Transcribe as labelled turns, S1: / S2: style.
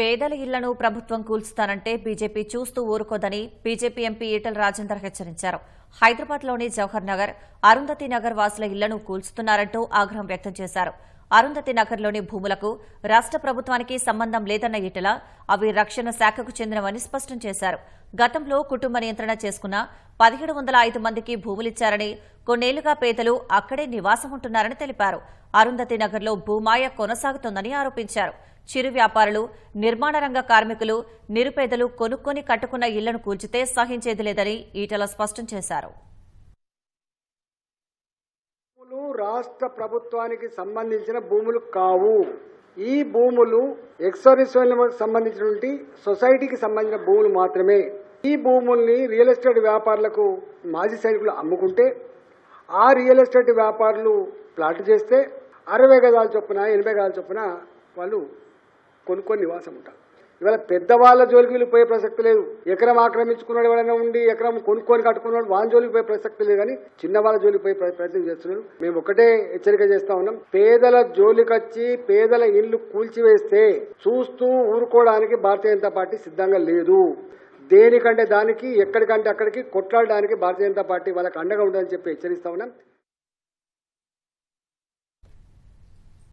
S1: పేదల ఇళ్లను ప్రభుత్వం కూల్చుతానంటే బీజేపీ చూస్తూ ఊరుకోదని బీజేపీ ఎంపీ ఈటెల రాజేందర్ హెచ్చరించారు. హైదరాబాద్లోని జవహర్ నగర్, అరుంధతి నగర్ వాసుల ఇళ్లను కూల్చుతున్నారంటూ ఆగ్రహం వ్యక్తం చేశారు. అరుంధతి నగర్లోని భూములకు రాష్ట్ర ప్రభుత్వానికి సంబంధం లేదన్న ఈటెల అవి రక్షణ శాఖకు చెందినవని స్పష్టం చేశారు. గతంలో కుటుంబ నియంత్రణ చేసుకున్న 1705 మందికి భూములిచ్చారని, కొన్నేళ్లుగా పేదలు అక్కడే నివాసం ఉంటున్నారని తెలిపారు. అరుంధతి నగర్లో భూమాయ కొనసాగుతోందని ఆరోపించారు. చిరు వ్యాపారులు, నిర్మాణ రంగ కార్మికులు, నిరుపేదలు కొనుక్కొని కట్టుకున్న ఇళ్లను కూల్చితే సహించేది లేదని ఈటెల స్పష్టం చేశారు.
S2: రాష్ట్ర ప్రభుత్వానికి సంబంధించిన భూములు కావు. ఈ భూములు ఎక్సర్విస్కి సంబంధించినటువంటి సొసైటీకి సంబంధించిన భూములు మాత్రమే. ఈ భూముల్ని రియల్ ఎస్టేట్ వ్యాపారులకు మాజీ సైనికులు అమ్ముకుంటే ఆ రియల్ ఎస్టేట్ వ్యాపారులు ప్లాట్ చేస్తే 60 గజాల చొప్పున 80 గజాల చొప్పున వాళ్ళు కొనుక్కొని నివాసం ఉంటారు. ఇవాళ పెద్దవాళ్ళ జోలికి వీళ్ళు పోయే ప్రసక్తి లేదు. ఎకరం ఆక్రమించుకున్నాడు ఎవరైనా ఉండి ఎకరం కొనుక్కొని కట్టుకున్నాడు వాళ్ళ జోలికి పోయే ప్రసక్తి లేదు. కానీ చిన్న వాళ్ళ జోలికి పోయే ప్రయత్నం చేస్తున్నారు. మేము ఒకటే హెచ్చరిక చేస్తా ఉన్నాం, పేదల జోలికొచ్చి పేదల ఇల్లు కూల్చివేస్తే చూస్తూ ఊరుకోవడానికి భారతీయ జనతా పార్టీ సిద్ధంగా లేదు. దేనికంటే దానికి, ఎక్కడికంటే అక్కడికి కొట్లాడడానికి భారతీయ జనతా పార్టీ వాళ్ళకి అండగా ఉండాలని చెప్పి హెచ్చరిస్తా ఉన్నాం.